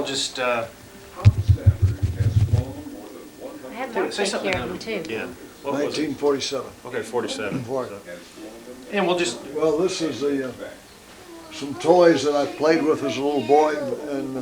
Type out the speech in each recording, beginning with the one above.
just Stafford has flown more than I have 100 Mark say take something care of now. them too. yeah. What was it? 1947. Okay, 47. Right. And we'll just Well, this is the some toys that I played with as a little boy, and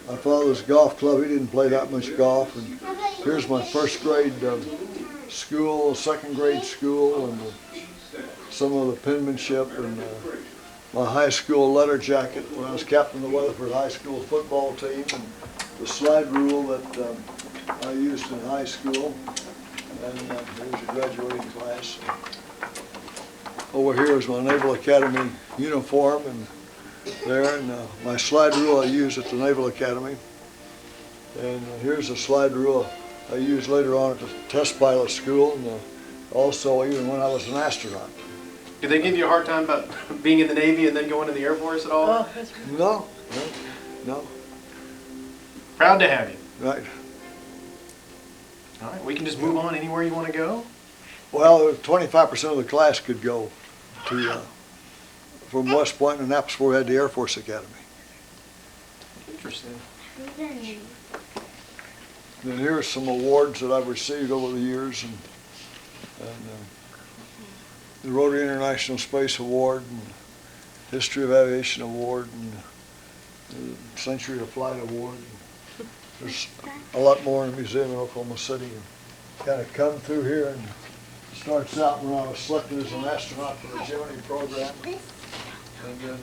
my father's golf club. He didn't play that much golf. And here's my first grade school, second grade school, and some of the penmanship, and my high school letter jacket when I was captain of the Weatherford High School football team, and the slide rule that I used in high school. And here's a graduating class. Over here is my Naval Academy uniform, and there, and my slide rule I used at the Naval Academy. And here's a slide rule I used later on at the test pilot school, and also even when I was an astronaut. did they give you a hard time about being in the Navy and then going to the Air Force at all? No, no, Proud to have you. right. All right, we can just move on anywhere you want to go. Well, 25% of the class could go to from West Point and Annapolis, where we had the Air Force Academy. Interesting. Then here are some awards that I've received over the years, and the Rotary International Space Award, and History of Aviation Award, and the Century of Flight Award. There's a lot more in the museum in Oklahoma City. And kind of come through here, and starts out when I was selected as an astronaut for the Gemini program. And then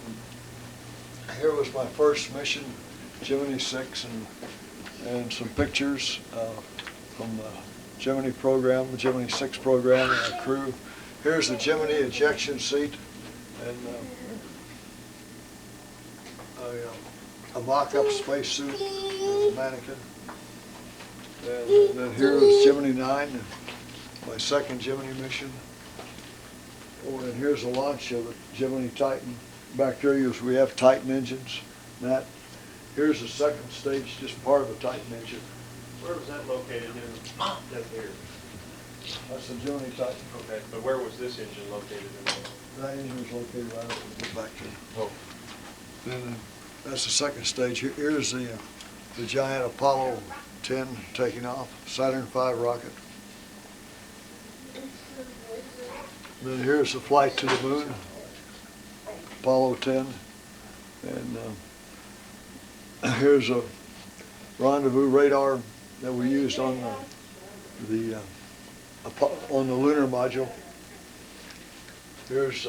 here was my first mission, Gemini 6, and some pictures from the Gemini program, the Gemini 6 program, and our crew. Here's the Gemini ejection seat, and a mock-up spacesuit as a mannequin. And then here is Gemini 9, my second Gemini mission. Oh, and here's the launch of the Gemini Titan. Back there we have Titan engines. And that. Here's the second stage, just part of the Titan engine. Where was that located in? Down here. That's the Gemini Titan. Okay, but where was this engine located in? That engine is located right over back there. Oh. Then that's the second stage. Here's the giant Apollo 10 taking off, Saturn V rocket. Then here's the flight to the moon, Apollo 10. And here's a rendezvous radar that we used on the lunar module. Here's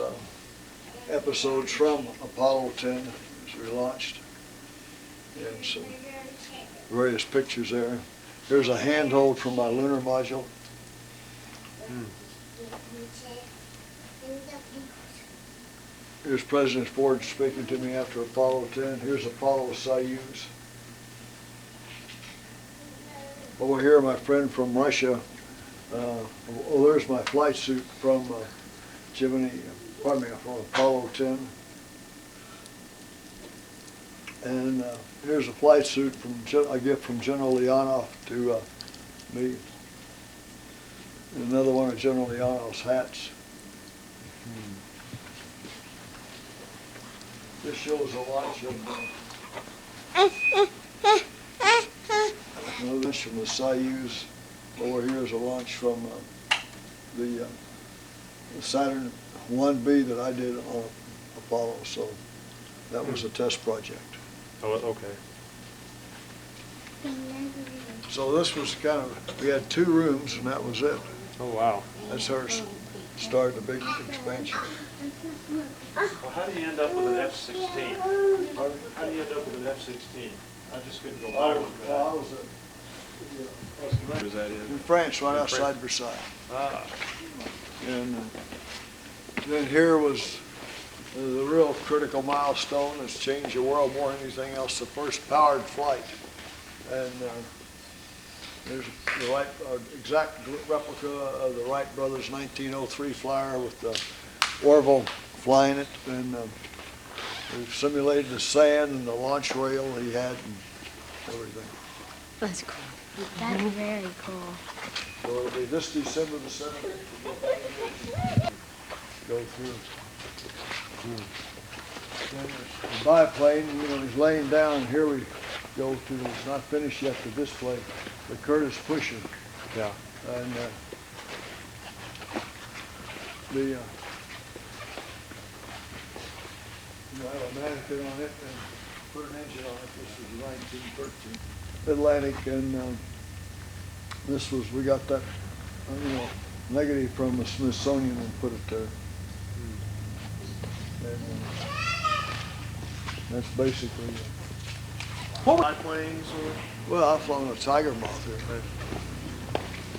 episodes from Apollo 10 as we launched, and some various pictures there. Here's a handhold from my lunar module. Here's President Ford speaking to me after Apollo 10. Here's Apollo Soyuz. Over here, my friend from Russia. There's my flight suit from from Apollo 10. And here's a flight suit I get from General Leonov to me. And another one of General Leonov's hats. This shows a launch of this from the Soyuz. Over here is a launch from the Saturn 1B that I did on Apollo. So that was a test project. Oh, okay. So this was we had 2 rooms, and that was it. Oh, wow. That's our started the big expansion. Well, how do you end up with an F-16? How do you end up with an F-16? I just couldn't go by with that. I was Where's that in France, right outside Versailles. Ah. And then here was the real critical milestone that's changed the world more than anything else, the first powered flight. And there's the exact replica of the Wright brothers' 1903 flyer with Orville flying it, and we simulated the sand and the launch rail he had and everything. That's cool. That's very cool. So it'll be this December the 7th. Go through. Then the biplane, he's laying down. Here we go to, it's not finished yet, the display, the Curtis Pusher. Yeah. And you have a mannequin on it and put an engine on it. This was 1913 Atlantic, and this was, we got that, negative from the Smithsonian and put it there. And that's basically it. Biplanes or? Well, I've flown a Tiger Moth here.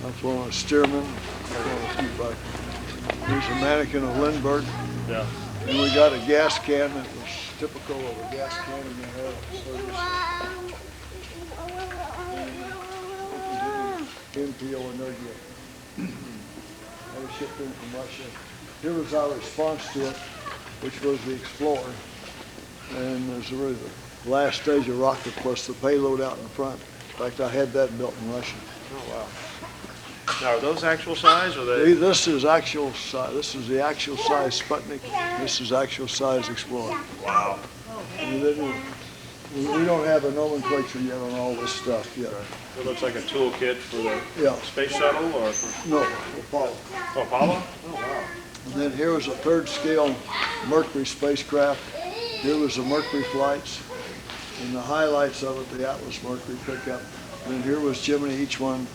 I've flown a Stearman. I've flown a few Bikers. Here's a mannequin of Lindbergh. Yeah. And we got a gas can that was typical of a gas can in the head. Imperial Energia. That was shipped in from Russia. Here was our response to it, which was the Explorer. And there's really the last stage of rocket plus the payload out in front. In fact, I had that built in Russia. Oh, wow. Now, are those actual size or they? This is actual size. This is the actual size Sputnik. This is actual size Explorer. Wow. And then we don't have a nomenclature yet on all this stuff yet. It looks like a toolkit for the Yeah. space shuttle or for No, Apollo. Apollo? Oh, wow. And then here was a third scale Mercury spacecraft. Here was the Mercury flights. And the highlights of it, the Atlas Mercury pickup. And then here was Gemini, each one.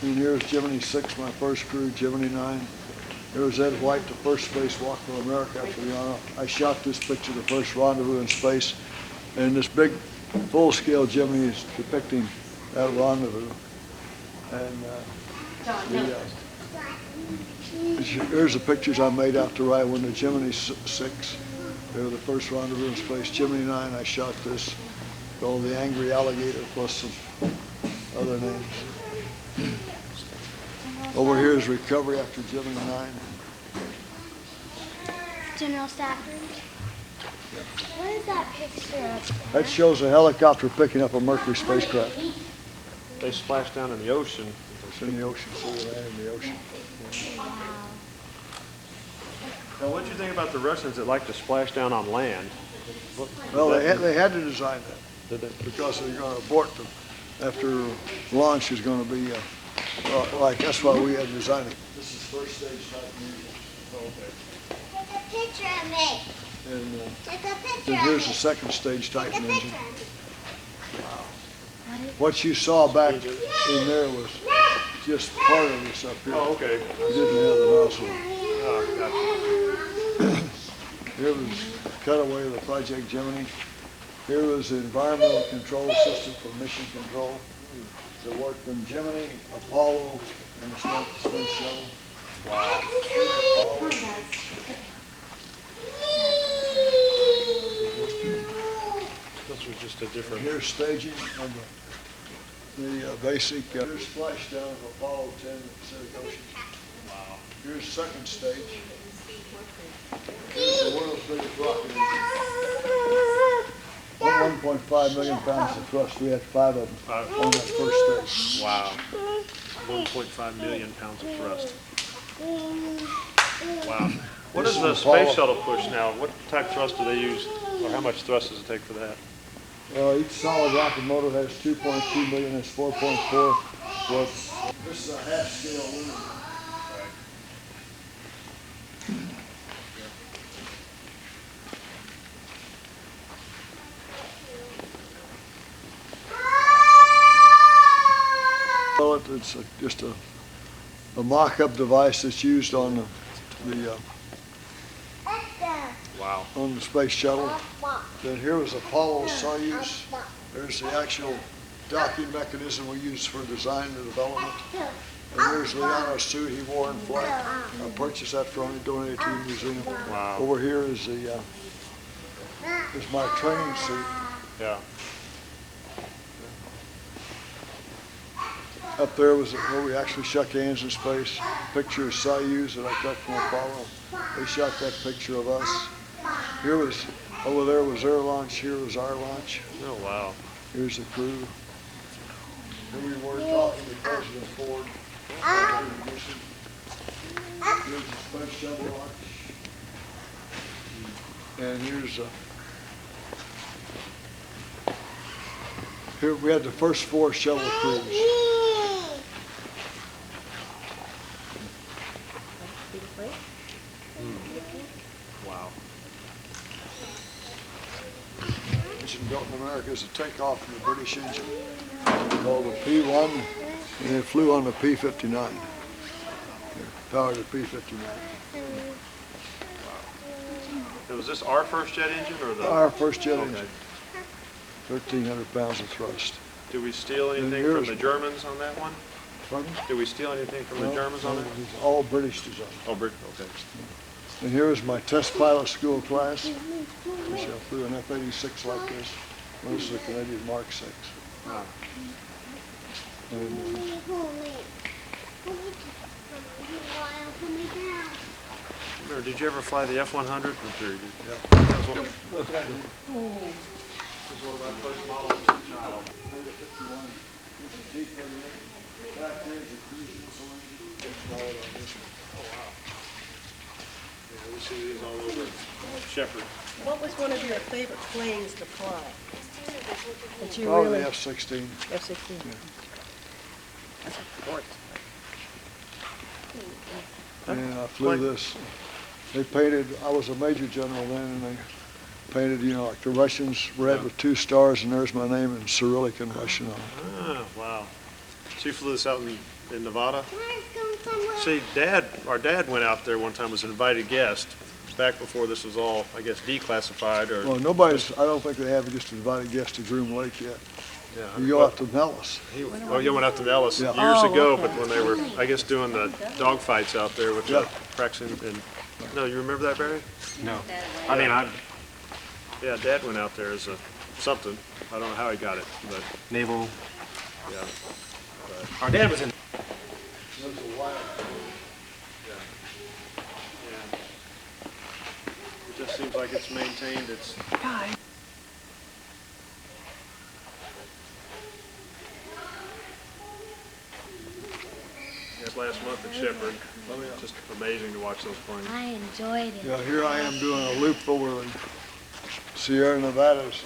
And here's Gemini 6, my first crew, Gemini 9. There was Ed White, the first spacewalk for America after the honor. I shot this picture, the first rendezvous in space. And this big full-scale Gemini is depicting that rendezvous. And here's the pictures I made out to right when the Gemini 6. They were the first rendezvous in space. Gemini 9, I shot this, called the Angry Alligator, plus some other names. Over here is recovery after Gemini 9. General Stafford. What is that picture of? That shows a helicopter picking up a Mercury spacecraft. They splashed down in the ocean. It's in the ocean, so we land in the ocean. Wow. Now, what did you think about the Russians that like to splash down on land? Well, they had to design that Did they? because they're going to abort them after launch is going to be like that's why we had to design it. This is first stage type music. Take a picture of me. And Take a picture then of here's me. the second stage type Take a engine. picture. What you saw back in there was just part of this up here. Oh, okay. You didn't have the nozzle. Oh, gotcha. Here was cutaway of the Project Gemini. Here was the environmental control system for mission control. That worked in Gemini, Apollo, and the space shuttle. Wow. This was just a different. Here's staging of the basic. Here's splashdown of Apollo 10 in the Pacific Ocean. Wow. Here's second stage. Here's the world's biggest rocket engine. 1.5 million pounds of thrust. We had 5 of them on that first stage. Wow. 1.5 million pounds of thrust. Wow. What This does the is Apollo. space shuttle push now? What type of thrust do they use? Or how much thrust does it take for that? Each solid rocket motor has 2.2 million. That's 4.4. Plus, this is a half-scale lunar. Well, it's just a mock-up device that's used on Wow. on the space shuttle. Then here was Apollo Soyuz. There's the actual docking mechanism we used for design and development. And here's Leon's suit he wore in flight. I purchased that from him, donated to the museum. Wow. Over here is my training suit. Yeah. Up there was where we actually shook hands in space. Picture of Soyuz that I got from Apollo. They shot that picture of us. Here was, over there was their launch, here was our launch. Oh, wow. Here's the crew. Here we were talking to President Ford. Here's the space shuttle launch. And here's Here we had the first 4 shuttle crews. Wow. Engine built in America is a takeoff from the British engine called the P1, and it flew on the P-59. Powered the P-59. So was this our first jet engine or the? Our first jet Okay. engine, 1,300 pounds of thrust. Did we steal anything here's- from the Germans on that one? Pardon? Did we steal anything from the Germans on No, it? it's all British design. Oh, Brit, okay. And here is my test pilot school class, which I flew an F-86 like this. This is a Canadian Mark 6. And, Or did you ever fly the F-100? I'm sure you did. Yeah. That was one of my first models as a child. Yeah, we see these all over Shepherd. What was one of your favorite planes to fly? That you Probably really, the F-16. F-16. That's important. And I flew this. They painted, I was a major general then, and they painted, you know, like the Russians, red with 2 stars, and there's my name in Cyrillic and Russian on it. Ah, wow. So you flew this out in Nevada? See, our dad went out there one time, was an invited guest, back before this was all, I guess, declassified or. Well, nobody's, I don't think they have just invited guests to Groom Lake yet. Yeah. You go out to Nellis. You went out to Nellis Yeah. years Oh, ago, okay. but when they were, I guess, doing the dog fights out there with Yeah. Braxton and, no, you remember that, Barry? No. I mean, Yeah, Dad went out there as a something. I don't know how he got it, but naval. yeah. Our dad was in. It just seems like it's maintained its. Yes, last month at Shepherd. Just amazing to watch those planes. I enjoyed it. Yeah, here I am doing a loop over the Sierra Nevadas.